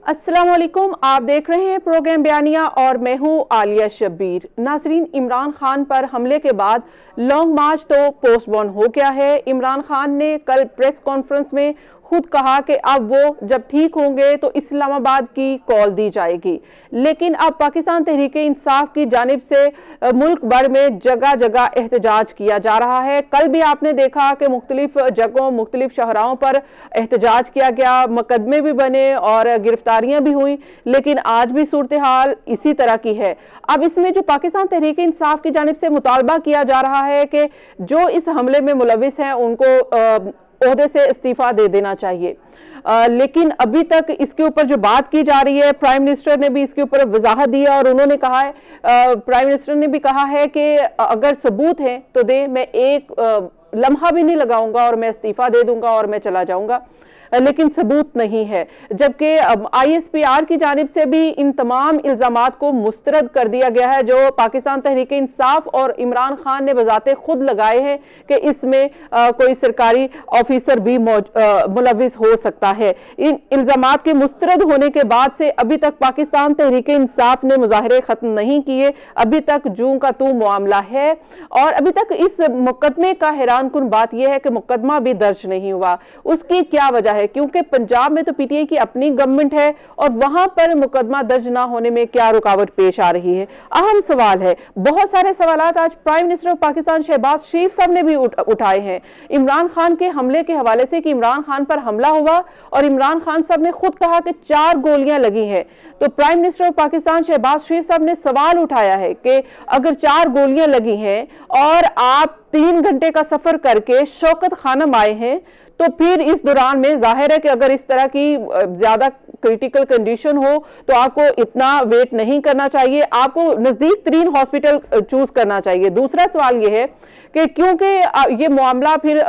अस्सलामुअलैकुम, आप देख रहे हैं प्रोग्राम बयानिया और मैं हूं आलिया शब्बीर। नाजरीन, इमरान खान पर हमले के बाद लॉन्ग मार्च तो पोस्टपोन हो गया है। इमरान खान ने कल प्रेस कॉन्फ्रेंस में खुद कहा कि अब वो जब ठीक होंगे तो इस्लामाबाद की कॉल दी जाएगी, लेकिन अब पाकिस्तान तहरीक इंसाफ की जानिब से मुल्क भर में जगह जगह एहतजाज किया जा रहा है। कल भी आपने देखा कि मुख्तलिफ जगहों मुख्तलिफ शहराओं पर एहतजाज किया गया, मुकदमे भी बने और गिरफ्तारियां भी हुई, लेकिन आज भी सूरत हाल इसी तरह की है। अब इसमें जो पाकिस्तान तहरीक इंसाफ की जानिब से मुतालबा किया जा रहा है कि जो इस हमले में मुलविस हैं उनको ओहदे से इस्तीफा दे देना चाहिए, लेकिन अभी तक इसके ऊपर जो बात की जा रही है, प्राइम मिनिस्टर ने भी इसके ऊपर वजाहत दी है और उन्होंने कहा है, प्राइम मिनिस्टर ने भी कहा है कि अगर सबूत है तो दे, मैं एक लम्हा भी नहीं लगाऊंगा और मैं इस्तीफा दे दूंगा और मैं चला जाऊंगा, लेकिन सबूत नहीं है। जबकि ISPR की जानिब से भी इन तमाम इल्जामात को मुस्तरद कर दिया गया है जो पाकिस्तान तहरीक इंसाफ और इमरान खान ने बजाते खुद लगाए हैं कि इसमें कोई सरकारी ऑफिसर भी मुलविस हो सकता है। इन इल्जामात के मुस्तरद होने के बाद से अभी तक पाकिस्तान तहरीक इंसाफ ने मुजाहरे खत्म नहीं किए। अभी तक जूं का तू मामला है और अभी तक इस मुकदमे का हैरान कुन बात यह है कि मुकदमा भी दर्ज नहीं हुआ। उसकी क्या वजह है? क्योंकि पंजाब में तो PTI की अपनी गवर्नमेंट है और वहां पर मुकदमा दर्ज ना होने में क्या रुकावट पेश आ रही है, अहम सवाल है। बहुत सारे सवालात आज prime minister of Pakistan Shahbaz Sharif साहब ने भी उठाए हैं इमरान खान के हमले के हवाले से कि इमरान खान पर हमला हुआ और इमरान खान साहब ने खुद कहा कि 4 गोलियां लगी हैं। तो prime minister of Pakistan Shahbaz Sharif साहब ने सवाल उठाया है कि अगर 4 गोलियां लगी हैं और आप 3 घंटे का सफर करके शौकत खानम आए हैं, तो फिर इस दौरान में जाहिर है कि अगर इस तरह की ज्यादा क्रिटिकल कंडीशन हो तो आपको इतना वेट नहीं करना चाहिए, आपको नजदीक तरीन हॉस्पिटल चूज करना चाहिए। दूसरा सवाल यह है कि क्योंकि ये मामला फिर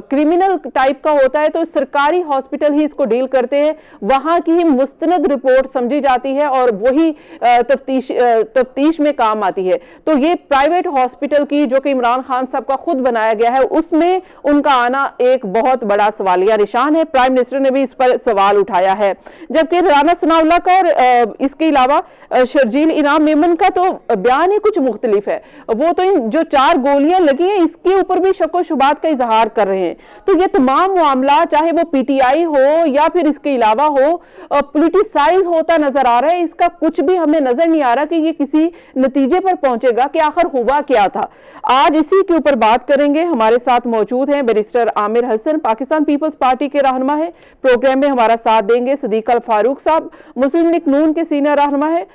क्रिमिनल टाइप का होता है तो सरकारी हॉस्पिटल ही इसको डील करते हैं, वहां की ही मुस्तनद रिपोर्ट समझी जाती है और वही तफ्तीश में काम आती है। तो ये प्राइवेट हॉस्पिटल की जो कि इमरान खान साहब का खुद बनाया गया है, उसमें उनका आना एक बहुत बड़ा सवालिया निशान है। प्राइम मिनिस्टर ने भी इस पर सवाल उठाया है। जबकि राना सनाउल्लाह का और इसके अलावा शर्जील इनाम मेमन का तो बयान ही कुछ मुख्तलिफ है। वो तो इन जो 4 गोलियां लगी हैं इसके ऊपर भी शक शुबात का इजहार कर रहे हैं। तो ये तमाम मामला चाहे वो PTI हो या फिर इसके अलावा हो, पॉलिटिसाइज होता नजर आ रहा है। इसका कुछ भी हमें नजर नहीं आ रहा कि ये किसी नतीजे पर पहुंचेगा कि आखिर हुआ क्या था। आज इसी के ऊपर बात करेंगे। हमारे साथ मौजूद हैं barrister Aamir Hasan, Pakistan Peoples Party के रहनुमा है। प्रोग्राम में हमारा साथ देंगे सदीक अल फारूक साहब, मुस्लिम लीग नून के सीनियर रहनुमा है।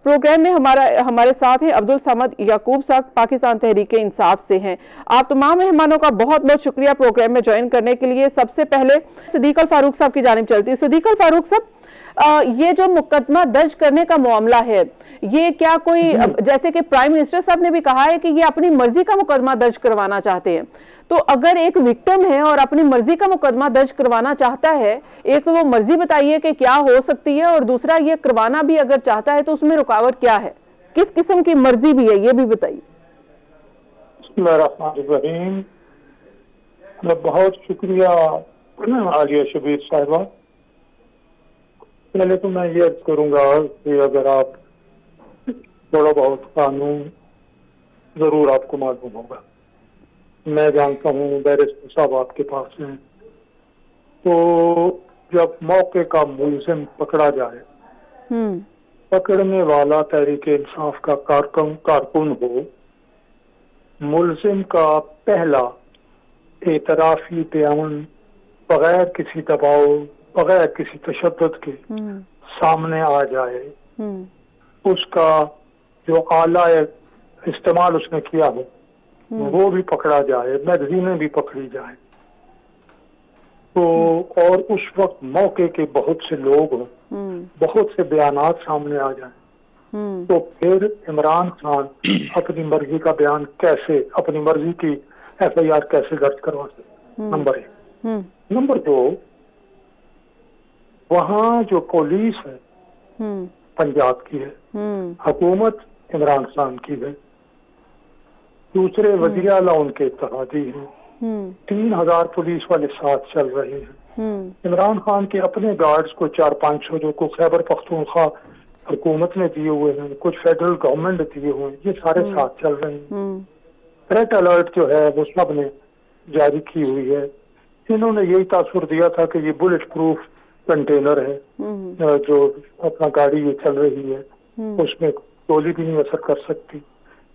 प्रोग्राम में हमारे साथ हैं अब्दुल समद याकूब साहब, पाकिस्तान तहरीक इंसाफ से हैं। आप तमाम मेहमानों का बहुत बहुत शुक्रिया प्रोग्राम में ज्वाइन करने के लिए। सबसे पहले सदीक अल फारूक साहब की जानिब चलती है। सदीक अल फारूक साहब, ये जो मुकदमा दर्ज करने का मामला है, ये क्या कोई, जैसे कि प्राइम मिनिस्टर साहब ने भी कहा है कि ये अपनी मर्जी का मुकदमा दर्ज करवाना चाहते हैं, तो अगर एक विक्टिम है और अपनी मर्जी का मुकदमा दर्ज करवाना चाहता है, एक तो वो मर्जी बताइए कि क्या हो सकती है और दूसरा ये करवाना भी अगर चाहता है तो उसमें रुकावट क्या है, किस किस्म की मर्जी भी है, ये भी बताइए। बहुत शुक्रिया आलिया शबीर साहिबा। पहले तो मैं ये अर्ज करूंगा कि अगर आप थोड़ा बहुत कानून जरूर आपको मालूम होगा, मैं जानता हूँ बैरिस्टर साहब आपके पास हैं, तो जब मौके का मुलजिम पकड़ा जाए, पकड़ने वाला तहरीक इंसाफ का कारकुन हो, मुलजिम का पहला एतराफी बयान बगैर किसी दबाव बगैर किसी तशद्दुद के सामने आ जाए, उसका जो आला इस्तेमाल उसने किया हो वो भी पकड़ा जाए, मैगजीनें भी पकड़ी जाए, तो और उस वक्त मौके के बहुत से लोग हों, बहुत से बयानात सामने आ जाए, तो फिर इमरान खान अपनी मर्जी का बयान कैसे, अपनी मर्जी की FIR कैसे दर्ज करवा सकते? नंबर 1। नंबर 2, वहाँ जो पुलिस है पंजाब की है, हुकूमत इमरान खान की है, दूसरे वज़ीर आला उनके इत्तेहादी हैं, 3000 पुलिस वाले साथ चल रहे हैं, इमरान खान के अपने गार्ड्स को 400-500 जो को खैबर पख्तूनख्वा हुकूमत ने दिए हुए हैं, कुछ फेडरल गवर्नमेंट ने दिए हुए हैं, ये सारे साथ चल रहे हैं। थ्रेट अलर्ट जो है वो सब ने जारी की हुई है। इन्होंने यही तासुर दिया था कि ये बुलेट प्रूफ कंटेनर है, जो अपना गाड़ी ये चल रही है उसमें गोली भी नहीं असर कर सकती।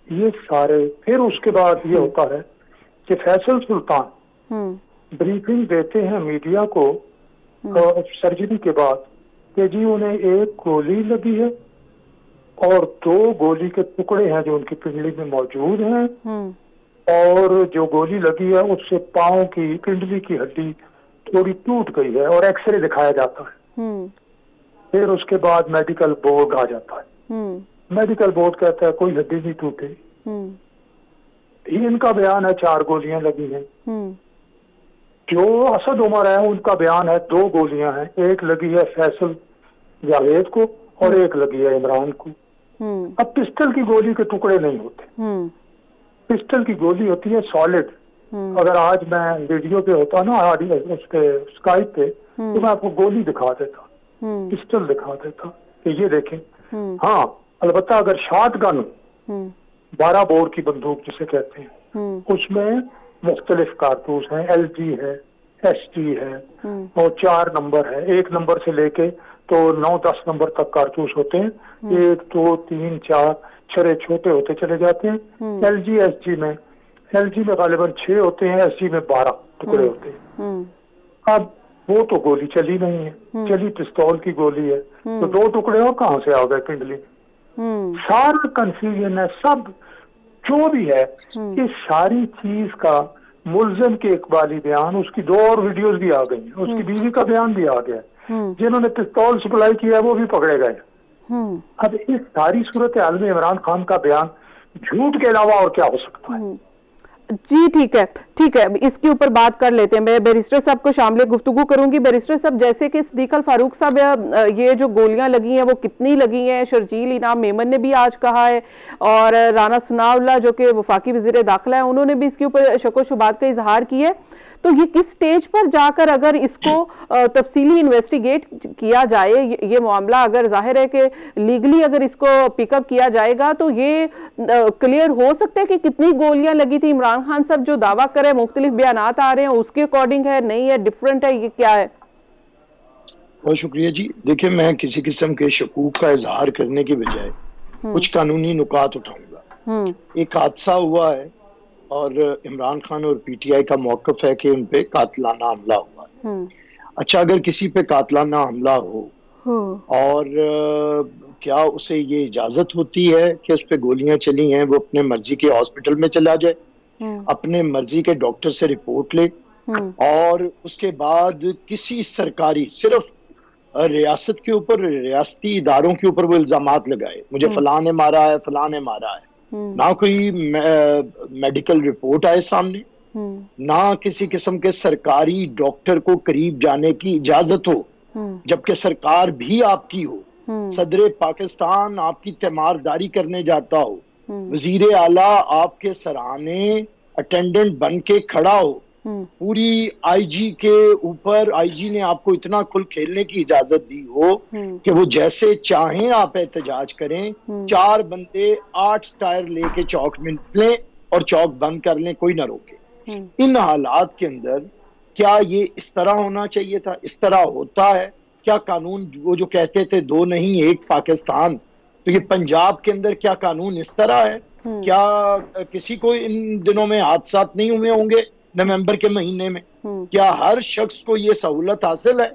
ये सारे फिर उसके बाद ये होता है कि फैसल सुल्तान ब्रीफिंग देते हैं मीडिया को सर्जरी के बाद कि जी उन्हें एक गोली लगी है और 2 गोली के टुकड़े हैं जो उनकी पिंडली में मौजूद हैं, और जो गोली लगी है उससे पांव की पिंडली की हड्डी थोड़ी टूट गई है और एक्सरे दिखाया जाता है। फिर उसके बाद मेडिकल बोर्ड आ जाता है। मेडिकल बोर्ड कहता है कोई हड्डी नहीं टूटी। इनका बयान है 4 गोलियां लगी हैं। जो असद उमर है उनका बयान है 2 गोलियां हैं, एक लगी है फैसल जावेद को और एक लगी है इमरान को। अब पिस्टल की गोली के टुकड़े नहीं होते, पिस्टल की गोली होती है सॉलिड। अगर आज मैं वीडियो पे होता ना उस पे स्काइप पे तो मैं आपको गोली दिखा देता, पिस्टल दिखा देता कि ये देखें। हाँ, अलबत्ता अगर शॉट गन 12 बोर की बंदूक जिसे कहते हैं उसमें मुख्तलिफ कारतूस हैं, LG है, SG है और 4 नंबर है। 1 नंबर से लेके तो 9-10 नंबर तक कारतूस होते हैं। 1, 2, 3, 4 छरे छोटे होते चले जाते हैं। LG SG में गालिबन 6 होते हैं, SG में 12 टुकड़े होते हैं। अब वो तो गोली चली नहीं है, चली पिस्तौल की गोली है, तो 2 टुकड़े और कहाँ से आ गए पिंडली? सारा कंफ्यूजन है। सब जो भी है इस सारी चीज का मुल्जिम के इकबाली बयान, उसकी 2 और वीडियोस भी आ गई हैं, उसकी बीवी का बयान भी आ गया। जिन्होंने पिस्तौल सप्लाई किया वो भी पकड़े गए। अब इस सारी सूरत हाल में इमरान खान का बयान झूठ के अलावा और क्या हो सकता है? जी ठीक है, इसके ऊपर बात कर लेते हैं। मैं बैरिस्टर साहब को शामिल गुफ्तगू करूंगी। बैरिस्टर साहब, जैसे कि सिद्दीक अल फारूक साहब, ये जो गोलियां लगी हैं वो कितनी लगी हैं, शर्जील इनाम मेमन ने भी आज कहा है, और राना सनाउल्लाह जो कि वफाकी वज़ीर दाखिला है उन्होंने भी इसके ऊपर शक शुबात का इजहार किया है। तो ये किस स्टेज पर जाकर अगर इसको तफसीली इन्वेस्टिगेट किया जाए, ये मामला अगर जाहिर है कि लीगली अगर इसको पिकअप किया जाएगा तो ये क्लियर हो सकता है कि कितनी गोलियां लगी थी? इमरान खान साहब जो दावा करे, मुख्तलिफ बयानात आ रहे हैं, उसके अकॉर्डिंग है, नहीं है, डिफरेंट है, ये क्या है? बहुत शुक्रिया जी। देखिए, मैं किसी किस्म के शकूक का इजहार करने की बजाय कुछ कानूनी नुकात उठाऊंगा। एक हादसा हुआ है और इमरान खान और PTI का मौकफ है कि उन पे कातलाना हमला हुआ है। अच्छा, अगर किसी पे कातलाना हमला हो और क्या उसे ये इजाजत होती है कि उस पे गोलियां चली हैं, वो अपने मर्जी के हॉस्पिटल में चला जाए, अपने मर्जी के डॉक्टर से रिपोर्ट ले और उसके बाद किसी सरकारी, सिर्फ रियासत के ऊपर, रियासती इदारों के ऊपर वो इल्जामात लगाए, मुझे फलां ने मारा है, फलां ने मारा है, ना कोई मेडिकल रिपोर्ट आए सामने, ना किसी किस्म के सरकारी डॉक्टर को करीब जाने की इजाजत हो, जबकि सरकार भी आपकी हो, सदर पाकिस्तान आपकी तीमारदारी करने जाता हो, वजीर आला आपके सराहने अटेंडेंट बन के खड़ा हो, पूरी IG के ऊपर IG ने आपको इतना खुल खेलने की इजाजत दी हो कि वो जैसे चाहें आप एहतजाज करें, 4 बंदे 8 टायर लेके चौक में निकलें और चौक बंद कर लें, कोई ना रोके। इन हालात के अंदर क्या ये इस तरह होना चाहिए था? इस तरह होता है क्या कानून? वो जो कहते थे 2 नहीं 1 पाकिस्तान, तो ये पंजाब के अंदर क्या कानून इस तरह है? क्या किसी को इन दिनों में हादसा नहीं हुए होंगे नवंबर के महीने में? क्या हर शख्स को ये सहूलत हासिल है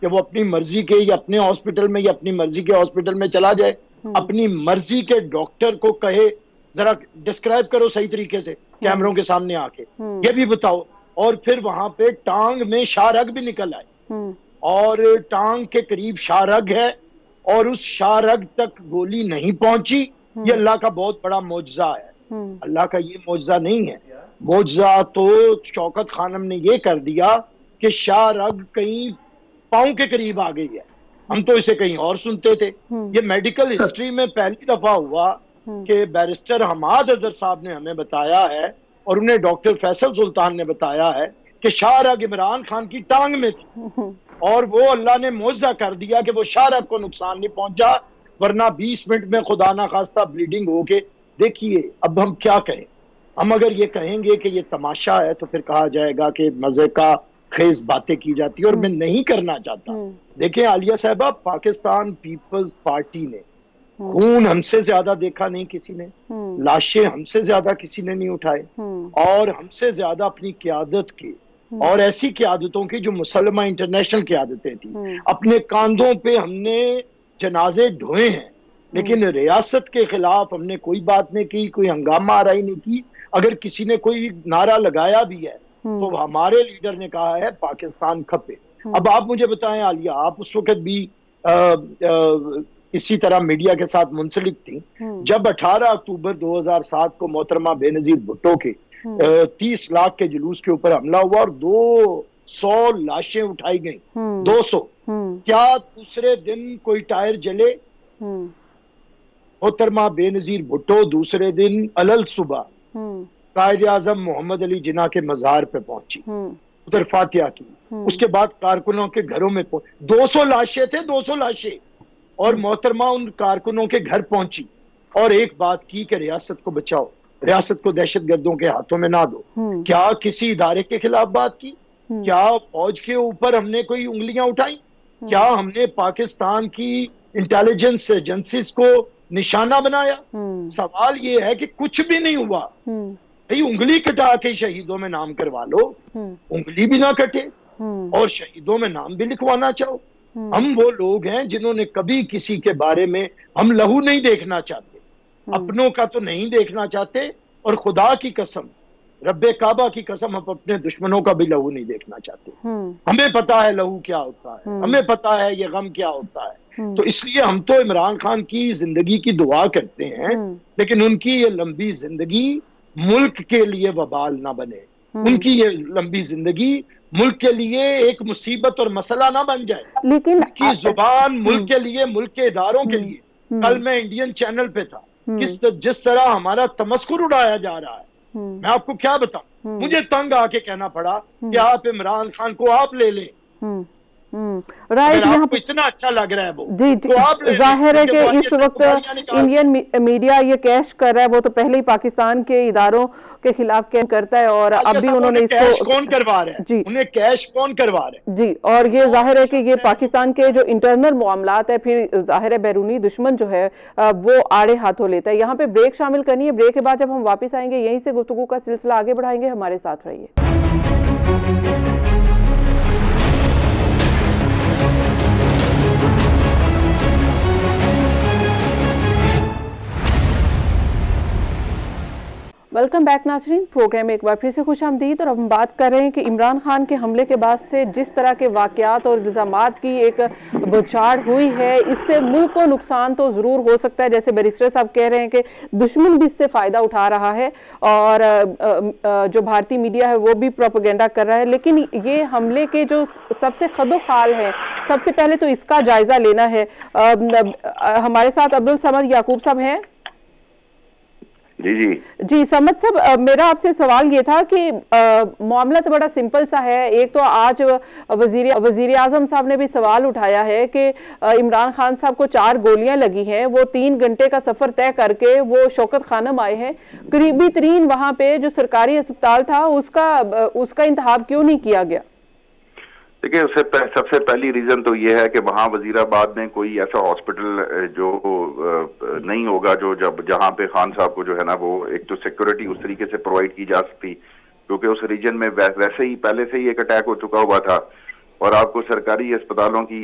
कि वो अपनी मर्जी के या अपने हॉस्पिटल में या अपनी मर्जी के हॉस्पिटल में चला जाए, अपनी मर्जी के डॉक्टर को कहे जरा डिस्क्राइब करो सही तरीके से कैमरों के सामने आके, ये भी बताओ, और फिर वहां पे टांग में शाहरग भी निकल आए और टांग के करीब शाहरग है और उस शाहरग तक गोली नहीं पहुंची, ये अल्लाह का बहुत बड़ा मौजजा है। अल्लाह का ये मौजजा नहीं है। मौजजा तो शौकत खानम ने ये कर दिया कि शाहरग कहीं पांव के करीब आ गई है, हम तो इसे कहीं और सुनते थे। ये मेडिकल हिस्ट्री में पहली दफा हुआ कि बैरिस्टर हमाद अजहर साहब ने हमें बताया है और उन्हें डॉक्टर फैसल सुल्तान ने बताया है कि शाहरग इमरान खान की टांग में थी और वो अल्लाह ने मौजा कर दिया कि वो शाहरग को नुकसान नहीं पहुंचा, वरना 20 मिनट में खुदा ना खास्ता ब्लीडिंग हो के। देखिए अब हम क्या कहें, हम अगर ये कहेंगे कि ये तमाशा है तो फिर कहा जाएगा कि मजे का खेज बातें की जाती है, और मैं नहीं करना चाहता। देखिए आलिया साहबा, पाकिस्तान पीपल्स पार्टी ने खून हमसे ज्यादा देखा नहीं किसी ने, लाशें हमसे ज्यादा किसी ने नहीं उठाए, और हमसे ज्यादा अपनी क्यादत की और ऐसी क्यादतों की जो मुसलमा इंटरनेशनल क्यादतें थी, अपने कांधों पे हमने जनाजे ढोए हैं, लेकिन रियासत के खिलाफ हमने कोई बात नहीं की, कोई हंगामा आराई नहीं की। अगर किसी ने कोई नारा लगाया भी है तो हमारे लीडर ने कहा है पाकिस्तान खपे। अब आप मुझे बताएं आलिया, आप उस वक्त भी इसी तरह मीडिया के साथ मुंसलिक थी जब 18 अक्टूबर 2007 को मोहतरमा बेनजीर भुट्टो के 30 लाख के जुलूस के ऊपर हमला हुआ और 200 लाशें उठाई गई। 200 क्या दूसरे दिन कोई टायर जले? मोहतरमा बेनजीर भुट्टो दूसरे दिन अलल सुबह कायदे आजम मोहम्मद अली जिन्ना के मजार पे पहुंची, उधर फातिहा की, उसके बाद कारकुनों के घरों में 200 लाशें थे, 200 लाशें, और मोहतरमा उन कारकुनों के घर पहुंची और एक बात की कि रियासत को बचाओ, रियासत को दहशतगर्दों के हाथों में ना दो। क्या किसी इदारे के खिलाफ बात की? क्या फौज के ऊपर हमने कोई उंगलियां उठाई? क्या हमने पाकिस्तान की इंटेलिजेंस एजेंसीज को निशाना बनाया? सवाल ये है कि कुछ भी नहीं हुआ। भाई उंगली कटा के शहीदों में नाम करवा लो, उंगली भी ना कटे और शहीदों में नाम भी लिखवाना चाहो। हम वो लोग हैं जिन्होंने कभी किसी के बारे में, हम लहू नहीं देखना चाहते, अपनों का तो नहीं देखना चाहते, और खुदा की कसम, रब्बे काबा की कसम, हम अपने दुश्मनों का भी लहू नहीं देखना चाहते। हमें पता है लहू क्या होता है, हमें पता है ये गम क्या होता है। तो इसलिए हम तो इमरान खान की जिंदगी की दुआ करते हैं, लेकिन उनकी ये लंबी जिंदगी मुल्क के लिए वबाल ना बने, उनकी ये लंबी जिंदगी मुल्क के लिए एक मुसीबत और मसला ना बन जाए। लेकिन उनकी जुबान मुल्क के लिए, मुल्क के इदारों के लिए। कल मैं इंडियन चैनल पे था, जिस तरह हमारा तमस्कुर उड़ाया जा रहा है, मैं आपको क्या बताऊं, मुझे तंग आके कहना पड़ा कि आप इमरान खान को आप ले लें। राइट, यहाँ पे इतना अच्छा लग रहा है वो जी, तो जाहिर है कि इस वक्त इंडियन मीडिया ये कैश कर रहा है, वो तो पहले ही पाकिस्तान के इदारों के खिलाफ कैश करता है, और अब भी उन्होंने इसको कौन करवा रहे हैं जी, उन्हें कैश कौन करवा रहे हैं जी, और ये जाहिर है कि ये पाकिस्तान के जो इंटरनल मामलात है, फिर जाहिर है बैरूनी दुश्मन जो है वो आड़े हाथों लेता है। यहाँ पे ब्रेक शामिल करनी है, ब्रेक के बाद जब हम वापस आएंगे यहीं से गुफ्तगू का सिलसिला आगे बढ़ाएंगे। हमारे साथ रहिए। वेलकम बैक नाज़रीन, प्रोग्राम में एक बार फिर से खुशामदीद। और अब हम बात कर रहे हैं कि इमरान खान के हमले के बाद से जिस तरह के वाक़यात और इल्ज़ामात की एक बौछार हुई है, इससे मुल्क को नुकसान तो ज़रूर हो सकता है। जैसे बैरिस्टर साहब कह रहे हैं कि दुश्मन भी इससे फ़ायदा उठा रहा है और जो भारतीय मीडिया है वो भी प्रोपेगेंडा कर रहा है। लेकिन ये हमले के जो सबसे खदोखाल हैं, सबसे पहले तो इसका जायज़ा लेना है। हमारे साथ अब्दुल समद याकूब साहब हैं। जी समद साहब, मेरा आपसे सवाल ये था कि मामला तो बड़ा सिंपल सा है। एक तो आज वजीर आजम साहब ने भी सवाल उठाया है कि इमरान खान साहब को 4 गोलियां लगी हैं, वो 3 घंटे का सफर तय करके वो शौकत खानम आए हैं, करीबी तरीन वहां पे जो सरकारी अस्पताल था उसका इंतखाब क्यों नहीं किया गया? देखिए, सबसे पहली रीजन तो ये है कि वहाँ वजीराबाद में कोई ऐसा हॉस्पिटल जो नहीं होगा जहाँ पे खान साहब को जो है ना वो एक तो सिक्योरिटी उस तरीके से प्रोवाइड की जा सकती, क्योंकि उस रीजन में वैसे ही पहले से ही एक अटैक हो चुका हुआ था और आपको सरकारी अस्पतालों की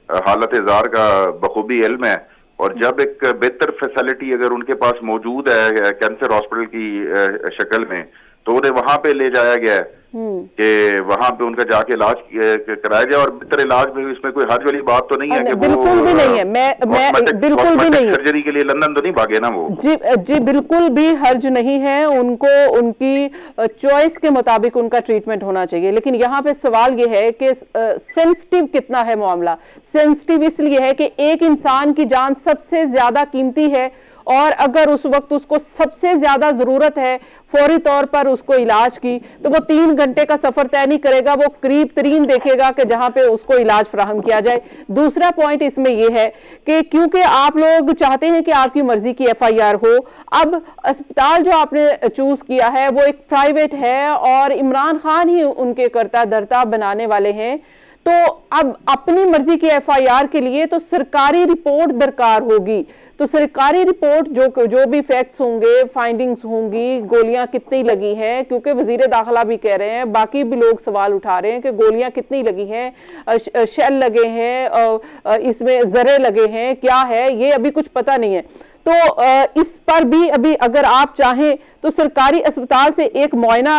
हालत जार का बखूबी इल्म है। और जब एक बेहतर फैसिलिटी अगर उनके पास मौजूद है कैंसर हॉस्पिटल की शक्ल में, तो उन्हें वहां पे ले जाया गया है कि वहां पे उनका जाके इलाज कराया जाए। और बेहतर इलाज में इसमें कोई हर्ज वाली बात तो नहीं है कि बिल्कुल भी नहीं है। मैं बिल्कुल भी नहीं, सर्जरी के लिए लंदन तो नहीं भागे ना वो। जी बिल्कुल भी हर्ज नहीं है, उनको उनकी चॉइस के मुताबिक उनका ट्रीटमेंट होना चाहिए। लेकिन यहाँ पे सवाल ये है कि सेंसिटिव कितना है मामला। सेंसिटिव इसलिए है कि एक इंसान की जान सबसे ज्यादा कीमती है और अगर उस वक्त उसको सबसे ज्यादा जरूरत है फौरी तौर पर उसको इलाज की, तो वो 3 घंटे का सफर तय नहीं करेगा, वो करीब तरीन देखेगा कि जहां पे उसको इलाज फराहम किया जाए। दूसरा पॉइंट इसमें यह है कि क्योंकि आप लोग चाहते हैं कि आपकी मर्जी की FIR हो, अब अस्पताल जो आपने चूज किया है वो एक प्राइवेट है और इमरान खान ही उनके करता धरता बनाने वाले हैं, तो अब अपनी मर्जी की FIR के लिए तो सरकारी रिपोर्ट दरकार होगी। तो सरकारी रिपोर्ट जो भी फैक्ट्स होंगे, फाइंडिंग्स होंगी, गोलियां कितनी लगी हैं, क्योंकि वजीर दाखिला भी कह रहे हैं, बाकी भी लोग सवाल उठा रहे हैं कि गोलियां कितनी लगी हैं, शेल लगे हैं, इसमें जरे लगे हैं, क्या है ये अभी कुछ पता नहीं है। तो इस पर भी अभी अगर आप चाहें तो सरकारी अस्पताल से एक मुआयना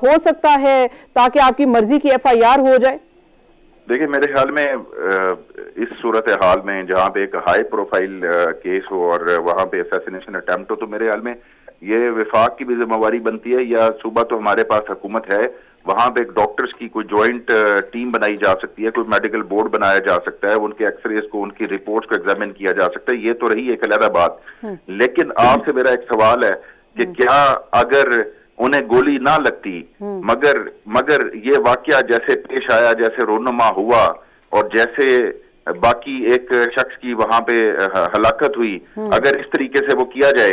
हो सकता है ताकि आपकी मर्जी की FIR हो जाए। देखिए, मेरे ख्याल में इस सूरत हाल में जहाँ पे एक हाई प्रोफाइल केस हो और वहाँ पे असैसिनेशन अटेम्प्ट हो, तो मेरे ख्याल में ये विफाक की भी जिम्मेवारी बनती है, या सूबा तो हमारे पास हुकूमत है, वहाँ पे एक डॉक्टर्स की कोई जॉइंट टीम बनाई जा सकती है, कोई मेडिकल बोर्ड बनाया जा सकता है, उनके एक्सरेज को, उनकी रिपोर्ट्स को एग्जामिन किया जा सकता है। ये तो रही एक अलग बात, लेकिन आपसे मेरा एक सवाल है कि क्या अगर उन्हें गोली ना लगती, मगर ये वाकया जैसे पेश आया, जैसे रोनुमा हुआ और जैसे बाकी एक शख्स की वहां पे हलाकत हुई, अगर इस तरीके से वो किया जाए,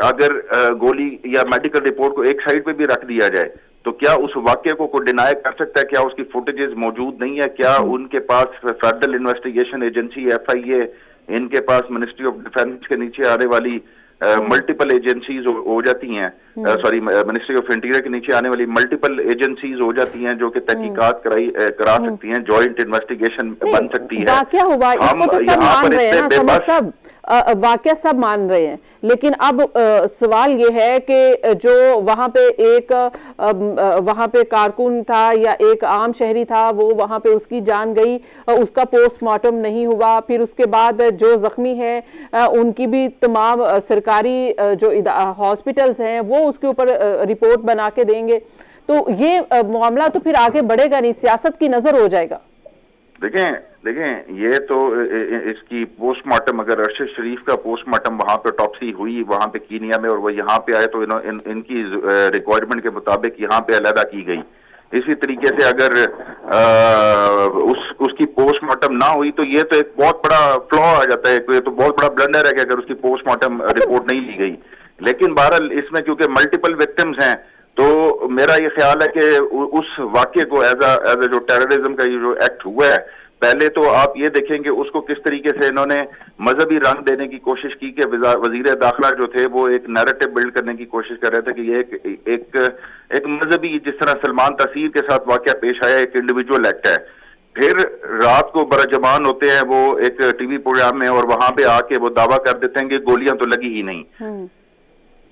अगर गोली या मेडिकल रिपोर्ट को एक साइड पे भी रख दिया जाए, तो क्या उस वाक्य को कोई डिनाई कर सकता है? क्या उसकी फुटेजेस मौजूद नहीं है? क्या उनके पास फेडरल इन्वेस्टिगेशन एजेंसी FIA, इनके पास मिनिस्ट्री ऑफ डिफेंस के नीचे आने वाली मल्टीपल एजेंसीज हो जाती हैं, सॉरी मिनिस्ट्री ऑफ इंटीरियर के नीचे आने वाली मल्टीपल एजेंसीज हो जाती हैं जो कि तहकीकात करा सकती हैं, जॉइंट इन्वेस्टिगेशन बन सकती है। क्या हुआ इसको तो सब मान रहे हैं ना, सब वाकया सब मान रहे हैं, लेकिन अब सवाल ये है कि जो वहां पे एक वहां पे कारकुन था या एक आम शहरी था, वो वहां पे उसकी जान गई, उसका पोस्टमार्टम नहीं हुआ, फिर उसके बाद जो जख्मी है उनकी भी तमाम सरकारी जो हॉस्पिटल्स हैं वो उसके ऊपर रिपोर्ट बना के देंगे, तो ये मामला तो फिर आगे बढ़ेगा नहीं, सियासत की नजर हो जाएगा। देखें ये तो इसकी पोस्टमार्टम, अगर अरशद शरीफ का पोस्टमार्टम वहां पे टॉप्सी हुई वहां पे कीनिया में और वो यहाँ पे आए, तो इनकी रिक्वायरमेंट के मुताबिक यहाँ पे अलहदा की गई। इसी तरीके से अगर उसकी पोस्टमार्टम ना हुई तो ये तो एक बहुत बड़ा फ्लॉ आ जाता है, ये तो बहुत बड़ा ब्लंडर है कि अगर उसकी पोस्टमार्टम रिपोर्ट नहीं ली गई। लेकिन बहरहाल इसमें क्योंकि मल्टीपल विक्टिम्स हैं, तो मेरा ये ख्याल है कि उस वाक्य को एज ए जो टेररिज्म का ये जो एक्ट हुआ है, पहले तो आप ये देखेंगे उसको किस तरीके से इन्होंने मजहबी रंग देने की कोशिश की कि वजीर दाखिला जो थे वो एक नैरेटिव बिल्ड करने की कोशिश कर रहे थे कि ये एक मजहबी, जिस तरह सलमान तसीर के साथ वाकया पेश आया, एक इंडिविजुअल एक्ट है। फिर रात को बरजमान होते हैं वो एक टीवी प्रोग्राम में और वहां पे आके वो दावा कर देते हैं कि गोलियां तो लगी ही नहीं।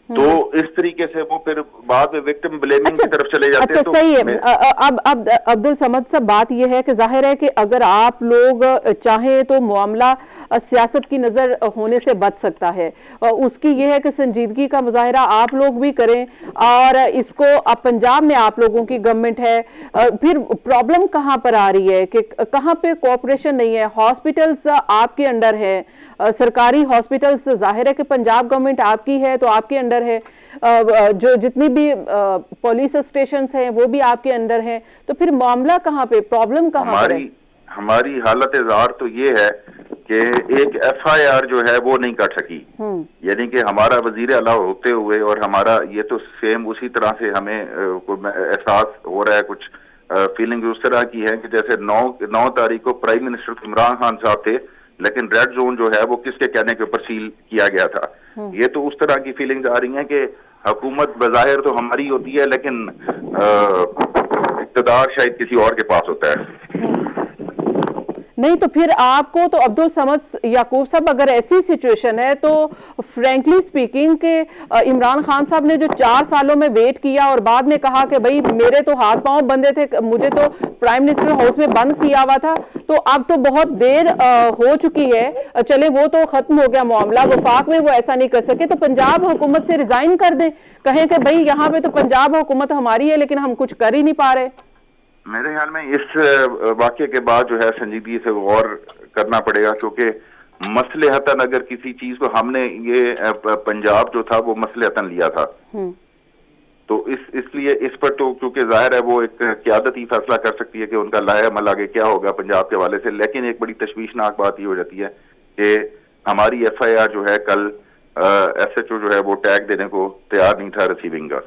तो इस तरीके से वो फिर बाद में विक्टिम ब्लेमिंग की तरफ चले जाते हैं। तो सही है। अब अब्दुल समद साहब, बात यह है कि जाहिर है कि अगर आप लोग चाहें तो मामला सियासत की नजर होने से बच सकता है, उसकी यह है कि संजीदगी का मुजाहरा आप लोग भी करें, और इसको अब पंजाब में आप लोगों की गवर्नमेंट है, फिर प्रॉब्लम कहाँ पर आ रही है कि कहाँ पे कोऑपरेशन नहीं है। हॉस्पिटल्स आपके अंडर है, सरकारी हॉस्पिटल्स, जाहिर है कि पंजाब गवर्नमेंट आपकी है तो आपके अंडर है, जो जितनी भी पुलिस स्टेशन हैं वो भी आपके अंडर हैं, तो फिर मामला कहाँ पे, प्रॉब्लम कहाँ पर है? हमारी हालत ज़ार तो ये है कि एक FIR जो है वो नहीं कर सकी, यानी कि हमारा वजीर आला होते हुए, और हमारा ये तो सेम उसी तरह से हमें एहसास हो रहा है, कुछ फीलिंग उस तरह की है कि जैसे 9 तारीख को प्राइम मिनिस्टर इमरान खान साहब थे, लेकिन रेड जोन जो है वो किसके कहने के ऊपर सील किया गया था। ये तो उस तरह की फीलिंग्स आ रही हैं कि हुकूमत बज़ाहिर तो हमारी होती है, लेकिन इक़्तिदार शायद किसी और के पास होता है। नहीं तो फिर आपको तो अब्दुल समद याकूब साहब, अगर ऐसी सिचुएशन है तो फ्रैंकली स्पीकिंग के इमरान खान साहब ने जो 4 सालों में वेट किया और बाद में कहा कि भाई मेरे तो हाथ पांव बंधे थे, मुझे तो प्राइम मिनिस्टर हाउस में बंद किया हुआ था, तो अब तो बहुत देर हो चुकी है, चले वो तो खत्म हो गया मामला, वफाक में वो ऐसा नहीं कर सके, तो पंजाब हुकूमत से रिजाइन कर दें, कहें कि भाई यहाँ पे तो पंजाब हुकूमत हमारी है लेकिन हम कुछ कर ही नहीं पा रहे। मेरे ख्याल में इस वाक्य के बाद जो है संजीदगी से गौर करना पड़ेगा, क्योंकि मसलहतन अगर किसी चीज को हमने ये पंजाब जो था वो मसलहतन लिया था, तो इसलिए इस पर तो क्योंकि जाहिर है वो एक क़यादत ही फैसला कर सकती है कि उनका लाहेअमल आगे क्या होगा पंजाब के हवाले से। लेकिन एक बड़ी तशवीशनाक बात ये हो जाती है कि हमारी FIR जो है कल SHO जो है वो टैग देने को तैयार नहीं था रिसीविंग का।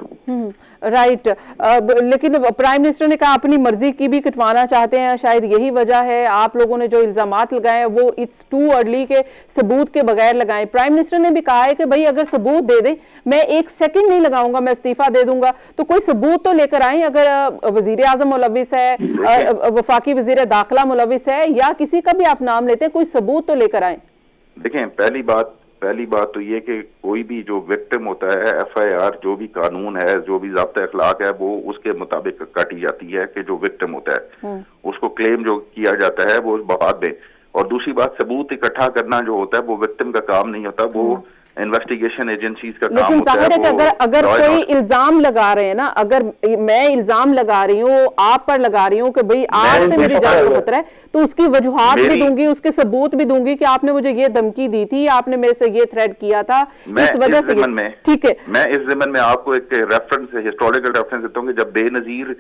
राइट, लेकिन प्राइम मिनिस्टर ने कहा अपनी मर्जी की भी कटवाना चाहते हैं, शायद यही वजह है। आप लोगों ने जो इल्जामात लगाए हैं वो इट्स टू अर्ली के सबूत के बगैर लगाए। प्राइम मिनिस्टर ने भी कहा है कि भाई अगर सबूत दे दें, मैं 1 सेकंड नहीं लगाऊंगा, मैं इस्तीफा दे दूंगा। तो कोई सबूत तो लेकर आए, अगर वजीर आजम मुलविस है, वफाकी वजीर दाखिला मुलविस है, या किसी का भी आप नाम लेते हैं, कोई सबूत तो लेकर आए। देखें, पहली बात तो ये कि कोई भी जो विक्टिम होता है, FIR जो भी कानून है, जो भी ज़ाब्ता अखलाक है, वो उसके मुताबिक काटी जाती है कि जो विक्टिम होता है उसको क्लेम जो किया जाता है वो बाद में। और दूसरी बात, सबूत इकट्ठा करना जो होता है वो विक्टिम का काम नहीं होता, वो इन्वेस्टिगेशन एजेंसीज का काम होता है। लेकिन जाहिर है कि अगर कोई इल्जाम लगा रहे हैं ना, अगर मैं इल्जाम लगा रही हूँ, आप पर लगा रही हूँ कि भाई आपसे मेरी जान का खतरा है, तो उसकी वजूहात भी दूंगी, उसके सबूत भी दूंगी कि आपने मुझे ये धमकी दी थी, आपने मेरे से ये थ्रेट किया था, इस वजह से। ठीक है, मैं इस ज़िमन में आपको एक रेफरेंस, हिस्टोरिकल रेफरेंस देता हूँ कि जब बेनजीर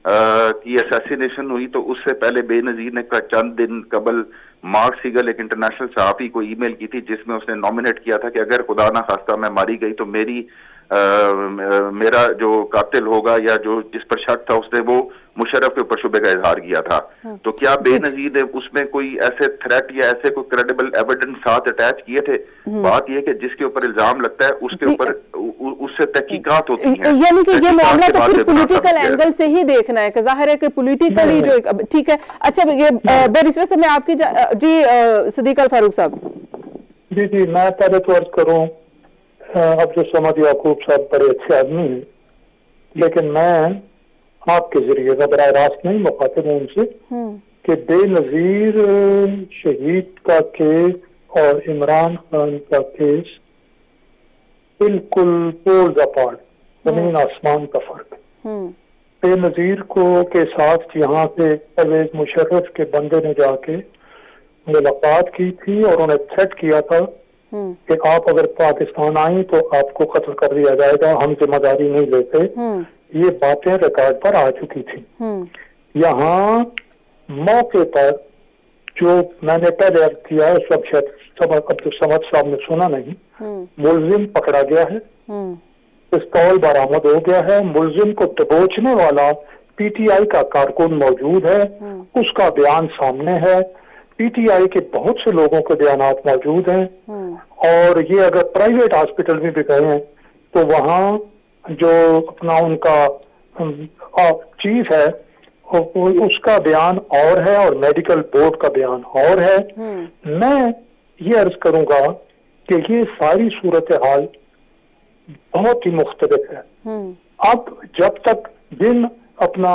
की असैसिनेशन हुई तो उससे पहले बेनजीर ने चंद दिन कबल मार्क सीगल एक इंटरनेशनल सहाफी को ईमेल की थी जिसमें उसने नॉमिनेट किया था कि अगर खुदा ना खास्ता मैं मारी गई तो मेरा जो कातिल होगा या जो जिस पर शक था उसने वो मुशर्रफ के ऊपर शुबे का इजहार किया था। तो क्या बेनजीर ने उसमें कोई ऐसे थ्रेट या ऐसे कोई क्रेडिबल एविडेंस साथ अटैच किए थे? बात यह कि जिसके ऊपर इल्जाम लगता है उसके ऊपर उससे तहकीकात होती है। यानी कि ये मामला तो फिर पॉलिटिकल एंगल से ही देखना है कि जाहिर है कि पॉलिटिकली जो, ठीक है। अच्छा, ये बैरिस्टर से मैं आपकी जी सदीक अल फारूक साहब। जी, मैं पहले तो अर्ज करूं, अब्दुल समद याकूब साहब बड़े अच्छे आदमी हैं, लेकिन मैं आपके जरिए बराह रास्त नहीं मुखातिब हूं उनसे कि बेनजीर शहीद का केस और इमरान खान का केस बिल्कुल पोल्स अपार्ट, जमीन आसमान का फर्क। बेनजीर को के साथ यहाँ से परवेज मुशर्रफ के बंदे ने जाके मुलाकात की थी और उन्हें थ्रेट किया था कि आप अगर पाकिस्तान आई तो आपको कत्ल कर दिया जाएगा, हम जिम्मेदारी नहीं लेते। ये बातें रिकॉर्ड पर आ चुकी थी। यहाँ मौके पर जो मैंने पहले अर्ज किया है, सब अब्दुल समद साहब ने सुना नहीं, मुलजिम पकड़ा गया है, पिस्तौल बरामद हो गया है, मुलजिम को दबोचने वाला PTI का कारकुन मौजूद है, उसका बयान सामने है, PTI के बहुत से लोगों के बयानात मौजूद हैं। और ये अगर प्राइवेट हॉस्पिटल में भी गए हैं तो वहाँ जो अपना उनका चीफ है उसका बयान और है और मेडिकल बोर्ड का बयान और है। मैं ये अर्ज करूंगा कि ये सारी सूरत हाल बहुत ही मुख्तलिफ है। अब जब तक जिन अपना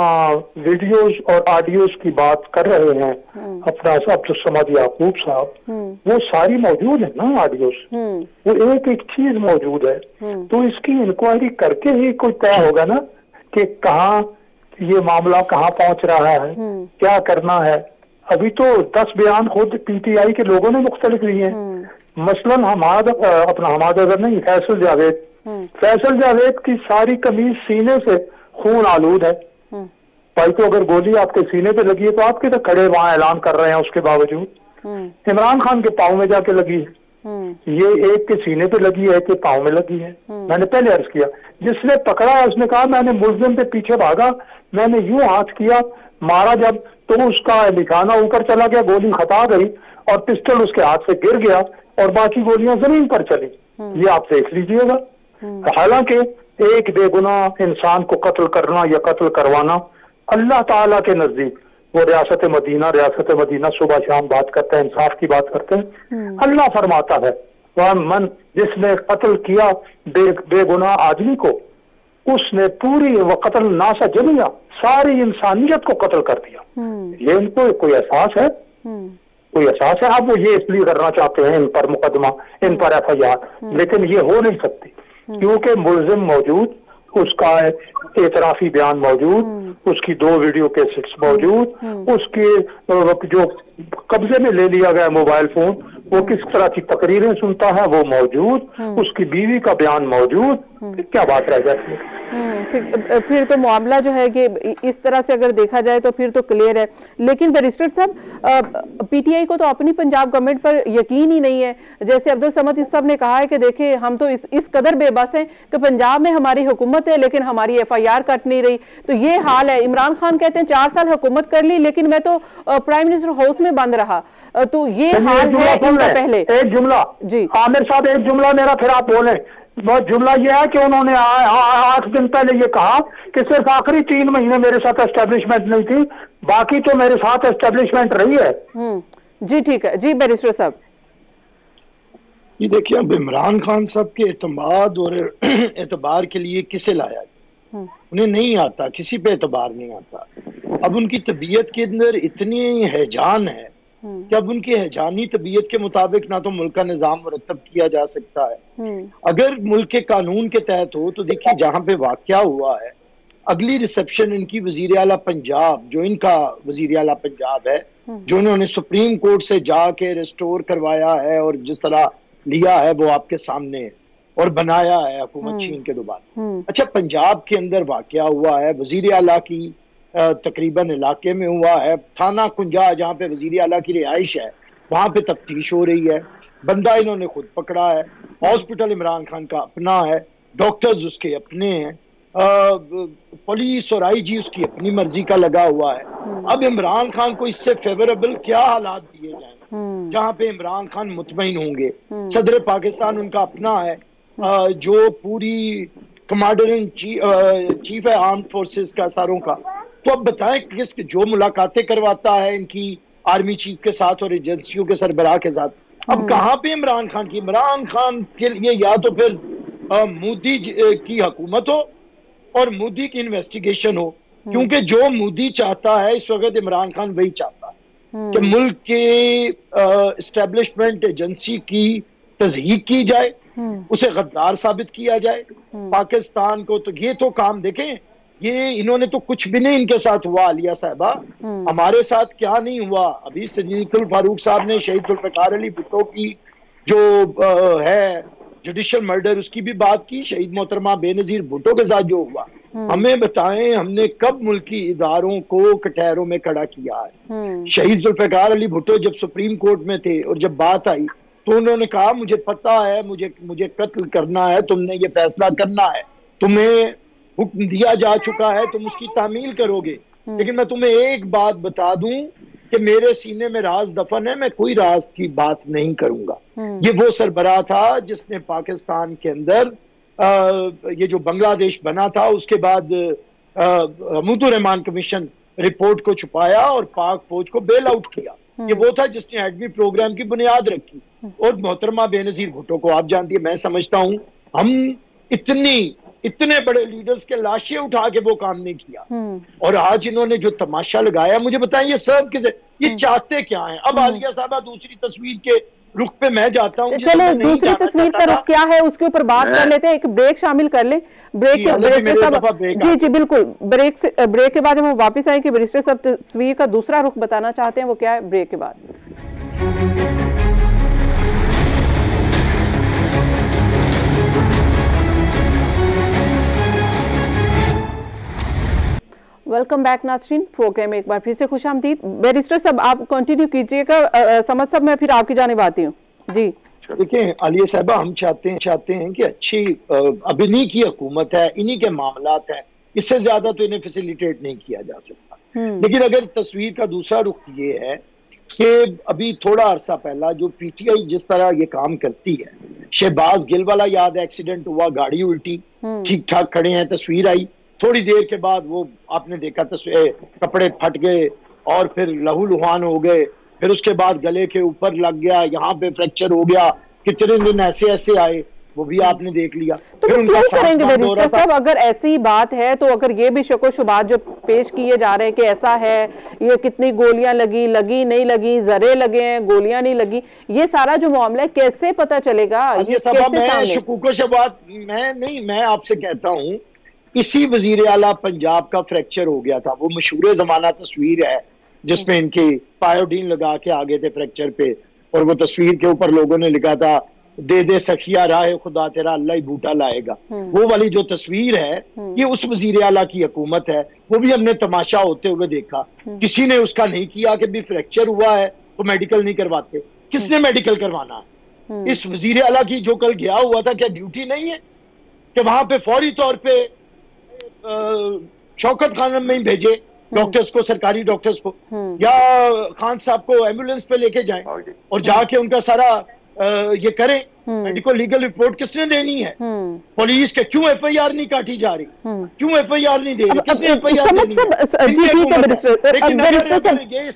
वीडियोस और ऑडियोस की बात कर रहे हैं अपना अब्दुल समद याकूब साहब, वो सारी मौजूद है ना ऑडियोस, वो एक एक चीज मौजूद है। तो इसकी इंक्वायरी करके ही कोई तय होगा ना कि कहाँ ये मामला कहाँ पहुंच रहा है, क्या करना है। अभी तो 10 बयान खुद PTI के लोगों ने मुख्तलिफ लिए हैं। मसलन हमाद अजहर नहीं, फैसल जावेद की सारी कमीज सीने से खून आलूद है। भाई तो अगर गोली आपके सीने पे लगी है तो आपके तो खड़े वहां ऐलान कर रहे हैं, उसके बावजूद इमरान खान के पाँव में जाके लगी है। ये एक के सीने पे लगी है, एक के पाँव में लगी है। मैंने पहले अर्ज किया, जिसने पकड़ा उसने कहा मैंने मुलजिम पे पीछे भागा, मैंने यूं हाथ किया, मारा जब तो उसका निशाना ऊपर चला गया, गोली खता गई और पिस्टल उसके हाथ से गिर गया और बाकी गोलियां जमीन पर चली। ये आप देख लीजिएगा। हालांकि एक बेगुनाह इंसान को कत्ल करना या कत्ल करवाना अल्लाह ताला के नजदीक, वो रियासत मदीना सुबह शाम बात करते हैं, इंसाफ की बात करते हैं। अल्लाह फरमाता है वह मन जिसने कत्ल किया बेगुनाह आदमी को, उसने पूरी व कत्ल नासा जमिया सारी इंसानियत को कत्ल कर दिया। ये इनको कोई एहसास है? कोई एहसास है? आप वो ये इसलिए करना चाहते हैं इन पर मुकदमा, इन पर FIR, लेकिन ये हो नहीं सकती क्योंकि मुलजिम मौजूद, उसका एतराफी बयान मौजूद, उसकी 2 वीडियो कैसेट्स मौजूद, उसके जो कब्जे में ले लिया गया मोबाइल फोन, वो किस तरह की तकरीरें सुनता है वो मौजूद, उसकी बीवी का बयान मौजूद, क्या बात रह जाती है। फिर तो मामला जो है कि इस तरह से अगर देखा जाए तो फिर तो क्लियर है। लेकिन बैरिस्टर साहब, पीटीआई को तो अपनी पंजाब गवर्नमेंट पर यकीन ही नहीं है। जैसे अब्दुल समद साहब ने कहा है कि देखिए हम तो इस कदर बेबस हैं कि पंजाब में हमारी हुकूमत है लेकिन हमारी FIR कट नहीं रही। तो ये हाल है। इमरान खान कहते हैं 4 साल हुकूमत कर ली लेकिन मैं तो प्राइम मिनिस्टर हाउस में बंद रहा। तो ये हाल है इनका। पहले एक जुमला जी आमिर साहब, एक जुमला मेरा फिर आप बोले। वो जुमला ये है कि उन्होंने 8 दिन पहले ये कहा कि सिर्फ आखिरी 3 महीने मेरे साथ एस्टेब्लिशमेंट नहीं थी, बाकी तो मेरे साथ एस्टेब्लिशमेंट रही है। जी ठीक है जी बैरिस्टर साहब। ये देखिए, अब इमरान खान साहब के एतमाद और एतबार के लिए किसे लाया, उन्हें नहीं आता, किसी पे एतबार नहीं आता। अब उनकी तबीयत के अंदर इतनी हैजान है कि अब उनकी हैजानी तबीयत के मुताबिक ना तो मुल्क का निजाम मुरतब किया जा सकता है। अगर मुल्क के कानून के तहत हो तो देखिए, जहां पे वाकया हुआ है, अगली रिसेप्शन इनकी वजीर आला पंजाब, जो इनका वजीर आला पंजाब है, जो उन्होंने सुप्रीम कोर्ट से जाके रिस्टोर करवाया है और जिस तरह लिया है वो आपके सामने है और बनाया है हुकूमत छीन के दोबारा। अच्छा, पंजाब के अंदर वाकया हुआ है, वजीर आला की तकरीबन इलाके में हुआ है, थाना कुंजा जहाँ पे वजीर आला की रिहाइश है वहां पे तफ्तीश हो रही है। बंदा इन्होंने खुद पकड़ा है, हॉस्पिटल इमरान खान का अपना है, डॉक्टर्स उसके अपने हैं, पुलिस और IG उसकी अपनी मर्जी का लगा हुआ है। अब इमरान खान को इससे फेवरेबल क्या हालात दिए जाएं जहां पे इमरान खान मुतमईन होंगे। सदर पाकिस्तान उनका अपना है, जो पूरी कमांडर इन चीफ है आर्म्ड फोर्सेस का, सारों का। तो अब बताएं, किस जो मुलाकातें करवाता है इनकी आर्मी चीफ के साथ और एजेंसियों के सरबराह के साथ, अब कहां पे इमरान खान की, इमरान खान के लिए या तो फिर मोदी की हुकूमत हो और मोदी की इन्वेस्टिगेशन हो, क्योंकि जो मोदी चाहता है इस वक्त इमरान खान वही चाहता है कि मुल्क के एस्टेब्लिशमेंट एजेंसी की तज़हीक की जाए, उसे गद्दार साबित किया जाए पाकिस्तान को। तो ये तो काम देखें, ये इन्होंने तो कुछ भी नहीं इनके साथ हुआ। आलिया साहबा, हमारे साथ क्या नहीं हुआ। अभी सिद्दीकुल फारूक साहब ने शहीद जुल्फ़िकार अली भुट्टो की जो है जुडिशियल मर्डर, उसकी भी बात की। शहीद मोहतरमा बेनजीर भुट्टो के साथ जो हुआ, हमें बताएं हमने कब मुल्की इदारों को कटहरों में खड़ा किया है। शहीद जुल्फ़िकार अली भुट्टो जब सुप्रीम कोर्ट में थे और जब बात आई तो उन्होंने कहा मुझे पता है, मुझे कत्ल करना है, तुमने ये फैसला करना है, तुम्हें हुक्म दिया जा चुका है, तुम उसकी तामील करोगे। लेकिन मैं तुम्हें एक बात बता दूं कि मेरे सीने में राज दफन है, मैं कोई राज की बात नहीं करूंगा। ये वो सरबराह था जिसने पाकिस्तान के अंदर ये जो बांग्लादेश बना था उसके बाद महमूदुर रहमान कमीशन रिपोर्ट को छुपाया और पाक फौज को बेल आउट किया। ये वो था जिसने एडमी प्रोग्राम की बुनियाद रखी। और मोहतरमा बेनजीर भुट्टो को आप जानती है, मैं समझता हूं हम इतने बड़े लीडर्स के लाशें उठा के वो काम नहीं किया। और आज इन्होंने जो तमाशा लगाया, मुझे बताएं ये सब किसे, ये चाहते क्या है। अब आलिया साहबा दूसरी तस्वीर के रुख पे मैं जाता हूँ। चलो दूसरी तस्वीर का रुख क्या है उसके ऊपर बात कर लेते हैं, एक ब्रेक शामिल कर लें। ब्रेक जी जी बिल्कुल, ब्रेक के बाद हम वापस आए कि बैरिस्टर साहब तस्वीर का दूसरा रुख बताना चाहते हैं, वो क्या है, ब्रेक के बाद। वेलकम बैक नाज़रीन, प्रोग्राम में एक बार फिर से खुशामदीद। बैरिस्टर साहब आप कंटिन्यू कीजिएगा। समझ साहब मैं फिर आपकी जानिब आती हूँ जी। देखिए आलिया साहबा, हम चाहते हैं कि अच्छी अब इन्हीं की हुकूमत है, इन्हीं के मामलात हैं, इससे ज्यादा तो इन्हें फैसिलिटेट नहीं किया जा सकता। लेकिन अगर तस्वीर का दूसरा रुख ये है कि अभी थोड़ा अरसा पहला जो पीटीआई जिस तरह ये काम करती है, शहबाज गिल वाला याद एक्सीडेंट हुआ, गाड़ी उल्टी, ठीक ठाक खड़े हैं, तस्वीर आई, थोड़ी देर के बाद वो आपने देखा तस्वीर, कपड़े फट गए और फिर लहू लुहान हो गए, फिर उसके बाद गले के ऊपर लग गया, यहाँ पे फ्रैक्चर हो गया, कितने दिन ऐसे आए वो भी आपने देख लिया। तो फिर क्यों करेंगे बैरिस्टर साहब, अगर ऐसी बात है तो अगर ये भी शको शुबात जो पेश किए जा रहे हैं कि ऐसा है, ये कितनी गोलियां लगी नहीं लगी, जरे लगे हैं, गोलियां नहीं लगी, ये सारा जो मामला है कैसे पता चलेगा? ये सब मैं शकुको शुबात मैं आपसे कहता हूँ इसी वजीर आला पंजाब का फ्रैक्चर हो गया था। वो मशहूर जमाना तस्वीर है जिसमें इनकी पायोडीन लगा के आगे थे फ्रैक्चर पे, और वो तस्वीर के ऊपर लोगों ने लिखा था दे दे सखिया राह खुदा तेरा अल्लाह ही बूटा लाएगा। वो वाली जो तस्वीर है ये उस वजीर आला की हुकूमत है। वो भी हमने तमाशा होते हुए देखा, किसी ने उसका नहीं किया कि भी फ्रैक्चर हुआ है तो मेडिकल नहीं करवाते। किसने मेडिकल करवाना है? इस वजीर आला की जो कल गया हुआ था, क्या ड्यूटी नहीं है कि वहां पे फौरी तौर पे शौकत खान में ही भेजे डॉक्टर्स को, सरकारी डॉक्टर्स को, या खान साहब को एम्बुलेंस पे लेके जाएं और जाके उनका सारा ये करें। मेडिकल लीगल रिपोर्ट किसने देनी है? पुलिस के क्यों एफआईआर नहीं काटी जा रही? क्यों एफआईआर नहीं दे रही? किसने एफआईआर देनी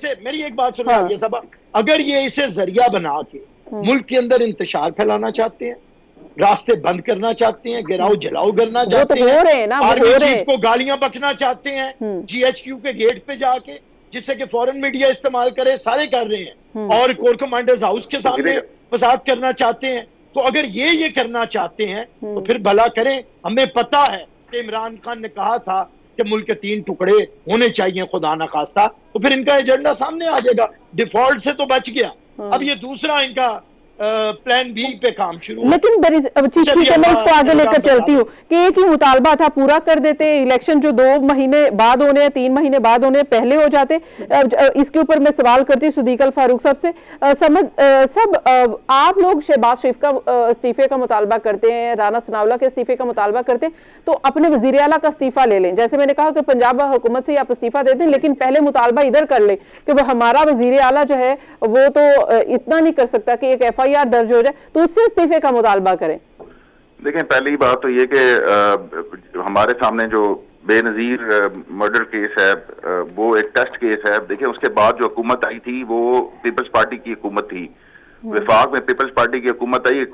है? मेरी एक बात सुनो ये सब, अगर ये इसे जरिया बना के मुल्क के अंदर इंतशार फैलाना चाहते हैं, रास्ते बंद करना चाहते हैं, गिराओ जलाओ करना चाहते हैं, आर्मी चीफ को गालियां बकना चाहते हैं जीएचक्यू के गेट पे जाके, जिससे कि फॉरेन मीडिया इस्तेमाल करे, सारे कर रहे हैं, और कोर कमांडर्स हाउस के सामने फसाद करना चाहते हैं, तो अगर ये करना चाहते हैं तो फिर भला करें। हमें पता है कि इमरान खान ने कहा था कि मुल्क के 3 टुकड़े होने चाहिए खुदा ना खास्ता, तो फिर इनका एजेंडा सामने आ जाएगा। डिफॉल्ट से तो बच गया, अब ये दूसरा इनका प्लान बी पे काम शुरू। लेकिन ठीक है, मैं इसको आगे लेकर चलती हूँ कि एक ही मुतालबा था, पूरा कर देते, इलेक्शन जो 2 महीने बाद होने हैं, 3 महीने बाद होने पहले हो जाते। इसके ऊपर मैं सवाल करती हूँ सिद्दीक फारूक साहब से। आप लोग शहबाज शरीफ का इस्तीफे का मुतालबा करते हैं, राना सनाउल्लाह के इस्तीफे का मुतालबा करते हैं, तो अपने वजीर आला का इस्तीफा ले लें। जैसे मैंने कहा कि पंजाब हुकूमत से आप इस्तीफा देते हैं, लेकिन पहले मुतालबा इधर कर ले कि वो हमारा वजीर आला जो है वो तो इतना नहीं कर सकता कि एक एफआईआर दर्ज हो जाए, तो उससे इस्तीफे का मुतालबा करें। देखें, पहली बात तो ये कि हमारे सामने जो बेनजीर मर्डर केस है वो एक टेस्ट केस है। देखिए, उसके बाद जो हुकूमत आई थी वो पीपल्स पार्टी की हुकूमत थी, विफाक में पीपल्स पार्टी की हुकूमत आई।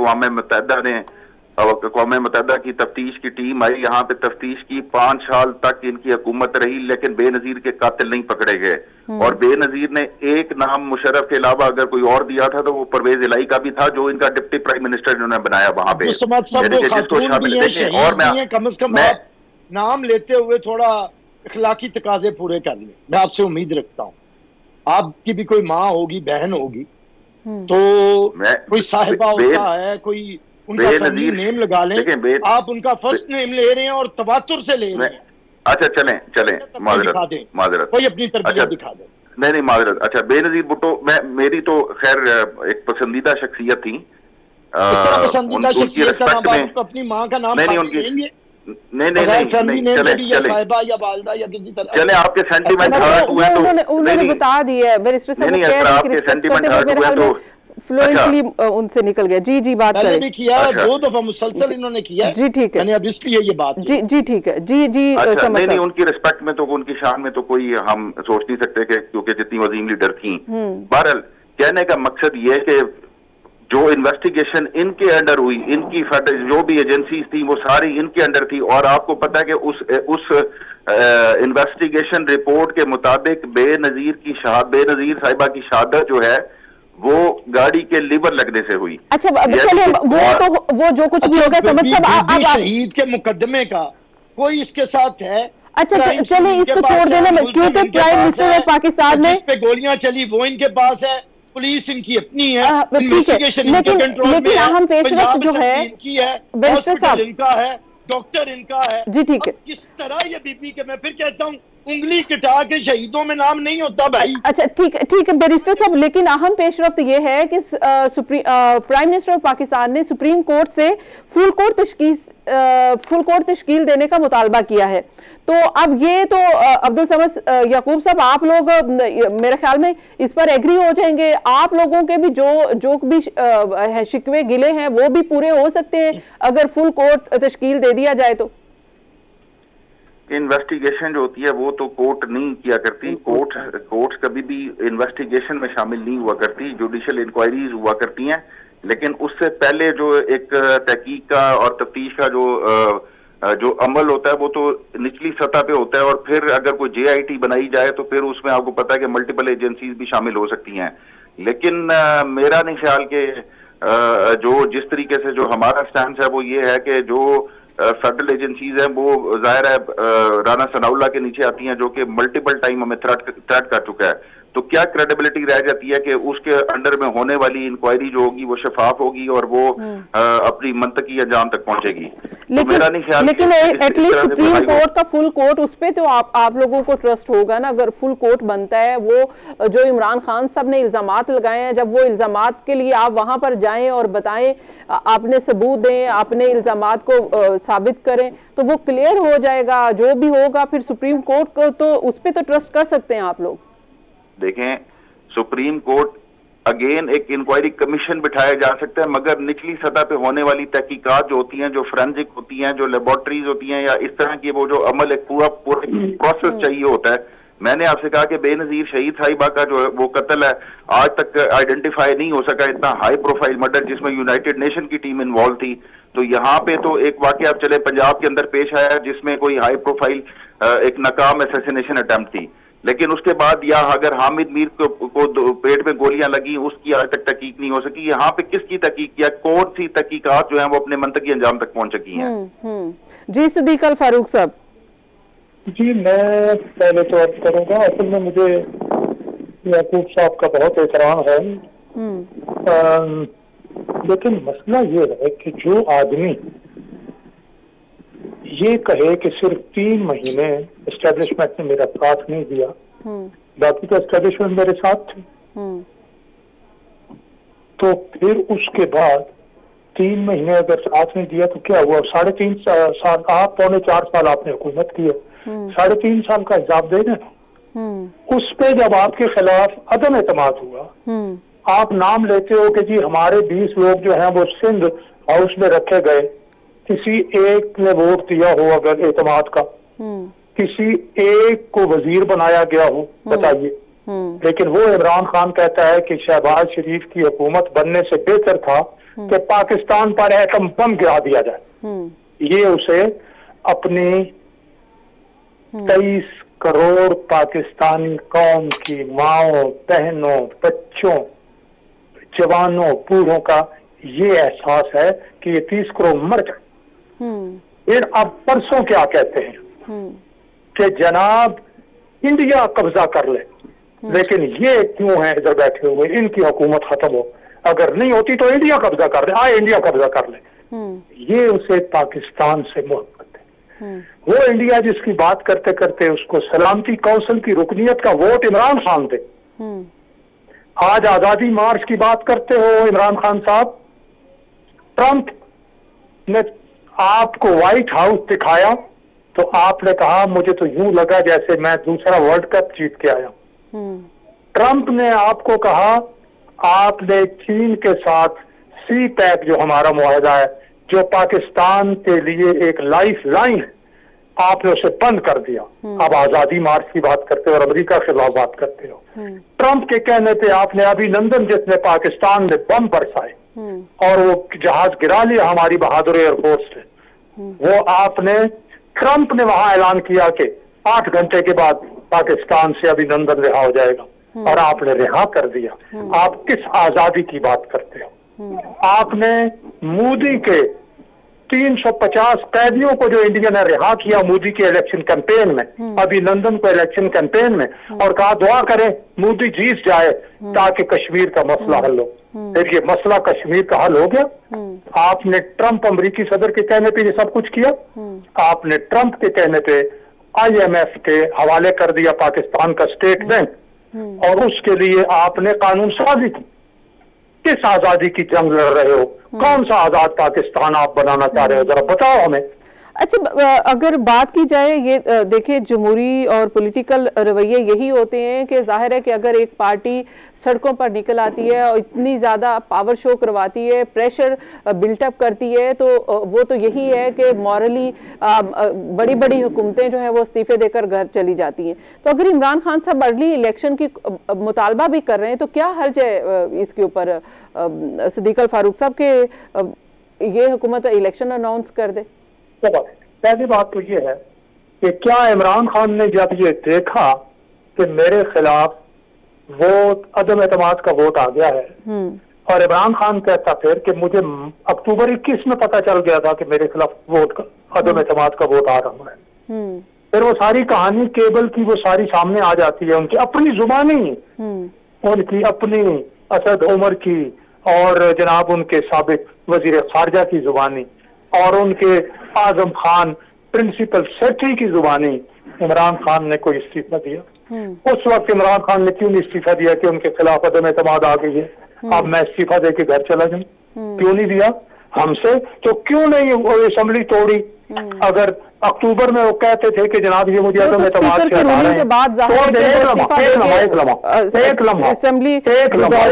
अक़वाम मुत्तहिदा की तफ्तीश की टीम आई, यहाँ पे तफ्तीश की, 5 साल तक इनकी हुकूमत रही, लेकिन बेनजीर के कातिल नहीं पकड़े गए। और बेनजीर ने एक नाम मुशर्रफ के अलावा अगर कोई और दिया था तो वो परवेज इलाही का भी था, जो इनका डिप्टी प्राइम मिनिस्टर इन्होंने बनाया वहां पे। और मैं कम से कम नाम लेते हुए थोड़ा इखलाकी तकाजे पूरे कर लिए। मैं आपसे उम्मीद रखता हूँ, आपकी भी कोई माँ होगी, बहन होगी, तो कोई साहिबा होता है, कोई उनका फैमिली नेम लगा लें। आप उनका फर्स्ट नेम ले रहे हैं और तवातुर से ले रहे हैं। अच्छा, चलें माजरत कोई अपनी तरबियत दिखा दे। नहीं माजरत। अच्छा, बेनजीर भुट्टो मेरी तो खैर एक पसंदीदा शख्सियत थी। पसंदीदा शख्सियत का नाम अपनी माँ का नाम नहीं, चले आपके सेंटीमेंट हर्ट हुए तो उन्होंने बता दिया है, आपके सेंटीमेंट हर्ट हुए तो फ्लुएंटली उनसे निकल गया। जी बात करें। भी किया, 2 दफा मुसलसल इन्होंने किया। जी ठीक है, मैंने अब इसलिए ये बात जी ठीक है। जी नहीं, उनकी रिस्पेक्ट में तो, उनकी शान में तो कोई हम सोच नहीं सकते कि क्योंकि जितनी वजीम लीडर थी। बहरहाल कहने का मकसद ये है कि जो इन्वेस्टिगेशन इनके अंडर हुई, इनकी जो भी एजेंसीज थी वो सारी इनके अंडर थी, और आपको पता है कि उस इन्वेस्टिगेशन रिपोर्ट के मुताबिक बेनजीर साहिबा की शहादत जो है वो गाड़ी के लीवर लगने से हुई। अच्छा, चलिए वो जो कुछ भी होगा समझ सब शहीद के मुकदमे का कोई इसके साथ है। अच्छा, चलिए इसको छोड़ देना, क्योंकि प्राइम मिनिस्टर ऑफ पाकिस्तान ने पे गोलियां चली वो इनके पास है, पुलिस इनकी अपनी है, इन्वेस्टिगेशन इनके कंट्रोल में है, अहम पेशरफ्त जो है इनकी है, हॉस्पिटल इनका है, डॉक्टर इनका है। जी ठीक है। किस तरह ये बीपी के, मैं फिर कहता हूँ, उंगली कटा के शहीदों में नाम नहीं होता भाई। अच्छा ठीक है बैरिस्टर साहब, लेकिन अहम पेशरफ्त ये है कि प्राइम मिनिस्टर ऑफ पाकिस्तान ने सुप्रीम कोर्ट से फुल कोर्ट तश्कील देने का मुतालबा किया है। तो अब ये तो अब्दुल समद याकूब साहब, आप लोग मेरे ख्याल में इस पर एग्री हो जाएंगे। आप लोगों के भी जो भी शिकवे गिले हैं वो भी पूरे हो सकते हैं अगर फुल कोर्ट तश्कील दे दिया जाए तो। इन्वेस्टिगेशन जो होती है वो तो कोर्ट नहीं किया करती। कोर्ट कभी भी इन्वेस्टिगेशन में शामिल नहीं हुआ करती, जुडिशियल इंक्वायरीज हुआ करती हैं, लेकिन उससे पहले जो एक तहकीक का और तफ्तीश का जो अमल होता है वो तो निचली सतह पे होता है, और फिर अगर कोई JIT बनाई जाए तो फिर उसमें आपको पता है कि मल्टीपल एजेंसीज भी शामिल हो सकती हैं। लेकिन मेरा नहीं ख्याल कि जो जिस तरीके से जो हमारा स्टैंड है वो ये है कि जो फेडरल एजेंसीज हैं वो जाहिर है राना सनाउल्लाह के नीचे आती हैं, जो कि मल्टीपल टाइम हमें थ्रेट कर चुका है, तो क्या क्रेडिबिलिटी रह जाती है कि उसके अंडर में होने वाली इंक्वायरी जो होगी वो शफाफ होगी और वो अपनी मंतकी अंजाम तक पहुंचेगी? लेकिन, तो मेरा नहीं ख्याल, लेकिन एटलीस्ट सुप्रीम कोर्ट का फुल कोर्ट, उस पे तो आप लोगों को ट्रस्ट होगा ना। अगर फुल कोर्ट बनता है, वो जो इमरान खान साहब ने इल्जामात लगाए हैं, जब वो इल्जामात के लिए आप वहां पर जाएं और बताएं, आपने सबूत दें, आपने इल्जामात को साबित करें, तो वो क्लियर हो जाएगा। जो भी होगा फिर सुप्रीम कोर्ट को तो उस पर तो ट्रस्ट कर सकते हैं आप लोग। देखें, सुप्रीम कोर्ट अगेन एक इंक्वायरी कमीशन बिठाया जा सकता है, मगर निचली सतह पे होने वाली तहकीकात जो होती हैं, जो फोरेंसिक होती हैं, जो लेबोरेटरीज होती हैं, या इस तरह की वो जो अमल एक पूरा प्रोसेस चाहिए होता है। मैंने आपसे कहा कि बेनजीर शहीद साहिबा का जो वो कत्ल है, आज तक आइडेंटिफाई नहीं हो सका, इतना हाई प्रोफाइल मर्डर जिसमें यूनाइटेड नेशन की टीम इन्वॉल्व थी। तो यहाँ पे तो एक वाकया अब चले पंजाब के अंदर पेश आया जिसमें कोई हाई प्रोफाइल एक नाकाम असैसिनेशन अटेम्प्ट थी, लेकिन उसके बाद या अगर हामिद मीर को पेट में गोलियां लगी, उसकी आज तक तहकीक नहीं हो सकी। यहाँ पे किसकी तहकीक किया, कौन सी तहकीकात जो है वो अपने मंतकी अंजाम तक पहुंच सकी हैं? जी सिद्दीक अल फारूक साहब। जी मैं पहले तो अर्ज करूंगा, असल में मुझे याकूब साहब का बहुत एहतराम है, लेकिन मसला ये है कि जो आदमी ये कहे कि सिर्फ 3 महीने एस्टेब्लिशमेंट ने मेरा साथ नहीं दिया, बाकी तो एस्टेब्लिशमेंट मेरे साथ थी, तो फिर उसके बाद 3 महीने अगर साथ नहीं दिया तो क्या हुआ? 3.5 साल, आप 3.25 साल आपने हुकूमत की है, 3.5 साल का हिसाब दे दें। उस पे जब आपके खिलाफ अदम एतमाद हुआ, आप नाम लेते हो कि जी हमारे 20 लोग जो हैं वो सिंध हाउस में रखे गए, किसी एक ने वोट दिया हो अगर एतमाद का, किसी एक को वजीर बनाया गया हो, बताइए। लेकिन वो इमरान खान कहता है कि शहबाज शरीफ की हुकूमत बनने से बेहतर था कि पाकिस्तान पर एटम बम गिरा दिया जाए। ये उसे अपनी 23 करोड़ पाकिस्तानी कौम की माओं, बहनों, बच्चों, जवानों, बूढ़ों का ये एहसास है कि ये 30 करोड़ मर जाए। फिर अब परसों क्या कहते हैं कि जनाब इंडिया कब्जा कर ले, लेकिन ये क्यों है इधर बैठे हुए, इनकी हुकूमत खत्म हो, अगर नहीं होती तो इंडिया कब्जा कर ले, इंडिया कब्जा कर ले। ये उसे पाकिस्तान से मोहब्बत है। वो इंडिया जिसकी बात करते करते उसको सलामती कौंसिल की रुकनीत का वोट इमरान खान दे। आज आजादी मार्च की बात करते हो इमरान खान साहब, ट्रंप ने आपको व्हाइट हाउस दिखाया तो आपने कहा मुझे तो यूं लगा जैसे मैं दूसरा वर्ल्ड कप जीत के आया। ट्रंप ने आपको कहा, आपने चीन के साथ सी पैक जो हमारा मुआहदा है, जो पाकिस्तान के लिए एक लाइफ लाइन है, आपने उसे बंद कर दिया। अब आजादी मार्च की बात करते हो और अमेरिका के खिलाफ बात करते हो। ट्रंप के कहने पे आपने अभिनंदन जिसने पाकिस्तान में बम बरसाए और वो जहाज गिरा लिया हमारी बहादुर एयरफोर्स ने, वो आपने, ट्रंप ने वहां ऐलान किया कि 8 घंटे के बाद पाकिस्तान से अभिनंदन रिहा हो जाएगा और आपने रिहा कर दिया। आप किस आजादी की बात करते हो? आपने मोदी के 350 कैदियों को जो इंडिया ने रिहा किया मोदी के इलेक्शन कैंपेन में, अभिनंदन को इलेक्शन कैंपेन में, और कहा दुआ करें मोदी जीत जाए ताकि कश्मीर का मसला हल हो। फिर ये मसला कश्मीर का हल हो गया। आपने ट्रंप अमेरिकी सदर के कहने पे ये सब कुछ किया। आपने ट्रंप के कहने पे IMF के हवाले कर दिया पाकिस्तान का स्टेट बैंक और उसके लिए आपने कानून साजी की। किस आजादी की जंग लड़ रहे हो? कौन सा आजाद पाकिस्तान आप बनाना चाह रहे हो, जरा बताओ हमें। अच्छा, अगर बात की जाए, ये देखिए जमहूरी और पॉलिटिकल रवैये यही होते हैं कि जाहिर है कि अगर एक पार्टी सड़कों पर निकल आती है और इतनी ज़्यादा पावर शो करवाती है, प्रेशर बिल्टअप करती है, तो वो तो यही है कि मॉरली बड़ी बड़ी हुकूमतें जो है वो इस्तीफे देकर घर चली जाती हैं। तो अगर इमरान खान साहब अर्ली इलेक्शन की मुतालबा भी कर रहे हैं तो क्या हर्ज है इसके ऊपर सिद्दीक अल फारूक साहब के ये हुकूमत इलेक्शन अनाउंस कर दे? पहली बात तो ये है कि क्या इमरान खान ने जब ये देखा कि मेरे खिलाफ वोट, अदम एतमाद का वोट आ गया है, और इमरान खान कहता फिर कि मुझे अक्टूबर 21 में पता चल गया था कि मेरे खिलाफ वोट का अदम एतमाद का वोट आ रहा है। फिर वो सारी कहानी केबल की वो सारी सामने आ जाती है, उनकी अपनी जुबानी, उनकी अपनी असद उमर की और जनाब उनके साबिक वजीर खारजा की जुबानी और उनके आजम खान प्रिंसिपल सेक्रेटरी की जुबानी। इमरान खान ने कोई इस्तीफा दिया? उस वक्त इमरान खान ने क्यों नहीं इस्तीफा दिया कि उनके खिलाफ अदम एतमाद आ गई है, अब मैं इस्तीफा दे के घर चला जाऊं? क्यों नहीं दिया हमसे? तो क्यों नहीं असेंबली तोड़ी? अगर अक्टूबर में वो कहते थे कि जनाब ये मुझे अदम एतमाद से हटा रहे हैं, एक लम्हा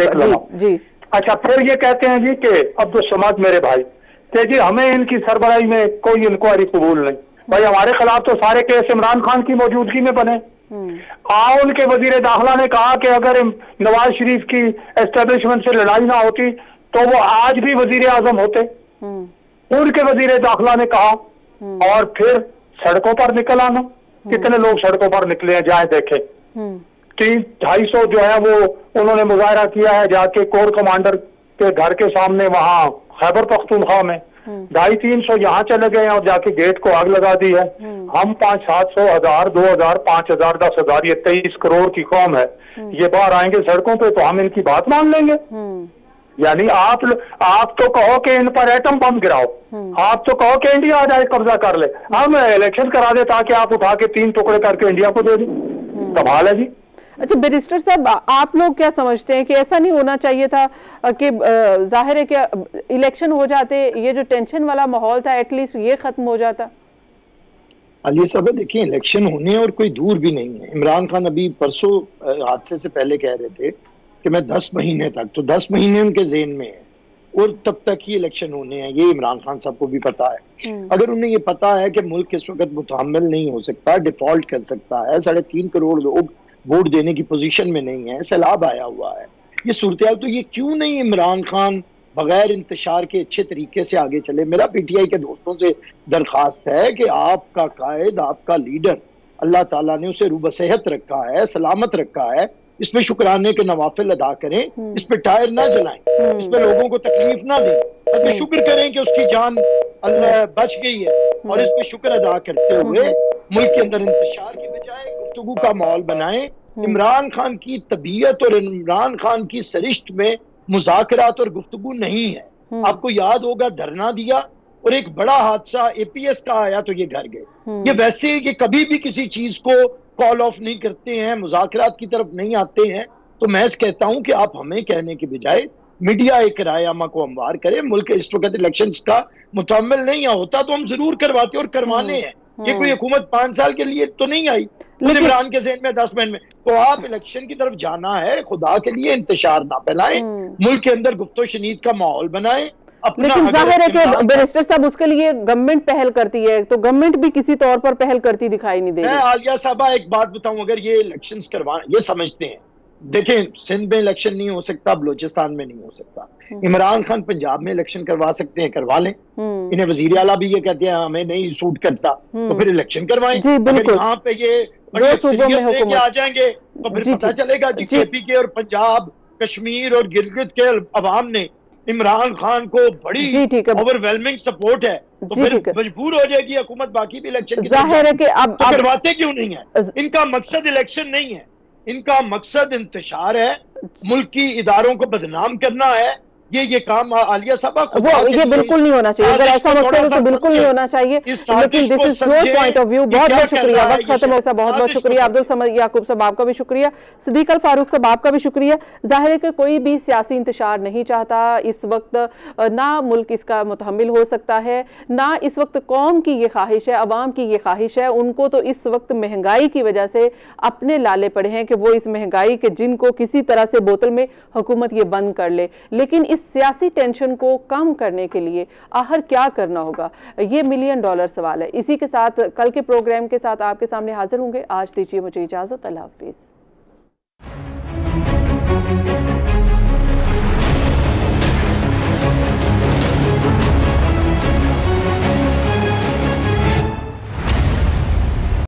जी। अच्छा, फिर ये कहते हैं जी कि अब्दुल समाद मेरे भाई कि जी हमें इनकी सरबराही में कोई इंक्वायरी कबूल नहीं। भाई हमारे खिलाफ तो सारे केस इमरान खान की मौजूदगी में बने। उनके वजीर दाखिला ने कहा कि अगर नवाज शरीफ की एस्टेब्लिशमेंट से लड़ाई ना होती तो वो आज भी वजीर आजम होते। उनके वजीर दाखिला ने कहा, और फिर सड़कों पर निकल आना। कितने लोग सड़कों पर निकले हैं, जाए देखें। 300-250 जो है वो उन्होंने मुजाहरा किया है जाके कोर कमांडर के घर के सामने वहां खैबर पख्तूनख्वा में। 250-300 यहाँ चले गए हैं और जाके गेट को आग लगा दी है। हम 500-700, 1000, 2000, 5000, 10,000, ये 23 करोड़ की कौम है, ये बाहर आएंगे सड़कों पे तो हम इनकी बात मान लेंगे? यानी आप तो कहो कि इन पर एटम बम गिराओ, आप तो कहो कि इंडिया आ जाए कब्जा कर ले, हम इलेक्शन करा दे ताकि आप उठा के 3 टुकड़े करके इंडिया को दे दें। कमाल है जी। अच्छा बैरिस्टर साहब, आप लोग क्या समझते हैं कि ऐसा नहीं होना चाहिए था कि जाहिर है कि इलेक्शन हो जाते, ये जो टेंशन वाला माहौल था एटलीस्ट ये खत्म हो जाता? आलिया साहब देखिए, इलेक्शन होने और कोई दूर भी नहीं है। इमरान खान अभी परसों हादसे से पहले कह रहे थे कि मैं 10 महीने तक, तो 10 महीने उनके ज़हन में है और तब तक ही इलेक्शन होने हैं, ये इमरान खान साहब को भी पता है। अगर उन्हें ये पता है कि मुल्क इस वक्त मुतहम्मिल नहीं हो सकता, डिफॉल्ट कर सकता है, 3.5 करोड़ लोग वोट देने की पोजीशन में नहीं है, सैलाब आया हुआ है, ये सूरत, तो ये क्यों नहीं इमरान खान बगैर इंतशार के अच्छे तरीके से आगे चले? मेरा पीटीआई के दोस्तों से दरख्वास्त है कि आपका कायद, आपका लीडर, अल्लाह ताला ने उसे रूबसेहत रखा है, सलामत रखा है, इस पे शुक्राने के नवाफिल अदा करें, इस पे टायर ना जलाएं, इस पे लोगों को तकलीफ ना दें, इस पे शुक्र करें कि उसकी जान अल्लाह बच गई है, और इस पे शुक्र अदा करते हुए मुल्क के अंदर इंतशार की बजाय गुफ्तगू का माहौल बनाएं। इमरान खान की तबीयत और इमरान खान की सरिश्त में मुज़ाकरात और गुफ्तगू नहीं है। आपको याद होगा धरना दिया और एक बड़ा हादसा एपीएस का आया तो ये घर गए। ये वैसे ये कभी भी किसी चीज को कॉल ऑफ नहीं करते हैं, मुज़ाकरात की तरफ नहीं आते हैं। तो मैं कहता हूं कि आप हमें कहने के बजाय मीडिया एक रायनामा को हमवार करे। मुल्क इस वक्त इलेक्शंस का मुतम्मिल नहीं होता तो हम जरूर करवाते और करवाने हैं। ये कोई हुकूमत 5 साल के लिए तो नहीं आई, इमरान के ज़हन में 10 महीने में। तो आप इलेक्शन की तरफ जाना है, खुदा के लिए इंतशार ना फैलाएं, मुल्क के अंदर गुफ्तो शनीद का माहौल बनाएं। लेकिन जाहिर है कि बैरिस्टर साहब उसके लिए गवर्नमेंट पहल करती है, तो गवर्नमेंट भी किसी तौर पर पहल करती दिखाई नहीं दे रही। मैं आलिया साहबा एक बात बताऊं, अगर ये इलेक्शंस करवा, ये समझते हैं, देखें सिंध में इलेक्शन नहीं हो सकता, बलूचिस्तान में नहीं हो सकता, इमरान खान पंजाब में इलेक्शन करवा सकते हैं, करवा लें। इन्हें वजीर आला भी ये कहते हैं हमें नहीं सूट करता, तो फिर इलेक्शन करवाएं। अगर यहाँ पे ये लेके आ जाएंगे तो फिर पता चलेगा जी केपी के और पंजाब, कश्मीर और गिलगित के अवाम ने इमरान खान को बड़ी ओवरवेलमिंग सपोर्ट है, तो फिर मजबूर हो जाएगी हुकूमत बाकी भी इलेक्शन की। जाहिर है कि अब करवाते क्यों नहीं है? इनका मकसद इलेक्शन नहीं है, इनका मकसद इंतशार है, मुल्क की इदारों को बदनाम करना है। ये काम आलिया साहब वो ये बिल्कुल नहीं होना चाहिए। अगर ऐसा मकसद है तो बिल्कुल नहीं होना चाहिए। लेकिन this is your point of view. बहुत बहुत शुक्रिया, वक्त खत्म है। बहुत बहुत शुक्रिया अब्दुल समद याकूब साहब, आपका भी शुक्रिया। सिद्दीक अल फारूक साहब, आपका भी शुक्रिया। जाहिर है कि कोई भी सियासी इंतशार नहीं चाहता इस वक्त, ना मुल्क इसका मुतहम्मिल हो सकता है, ना इस वक्त कौम की ये ख्वाहिश है, अवाम की ये ख्वाहिश है। उनको तो इस वक्त महंगाई की वजह से अपने लाले पड़े हैं कि वो इस महंगाई के जिनको किसी तरह से बोतल में हुकूमत ये बंद कर ले। लेकिन इस सियासी टेंशन को कम करने के लिए आखिर क्या करना होगा, ये $1 मिलियन सवाल है। इसी के साथ कल के प्रोग्राम के साथ आपके सामने हाजिर होंगे। आज दीजिए मुझे इजाजत। अल्लाह हाफिज।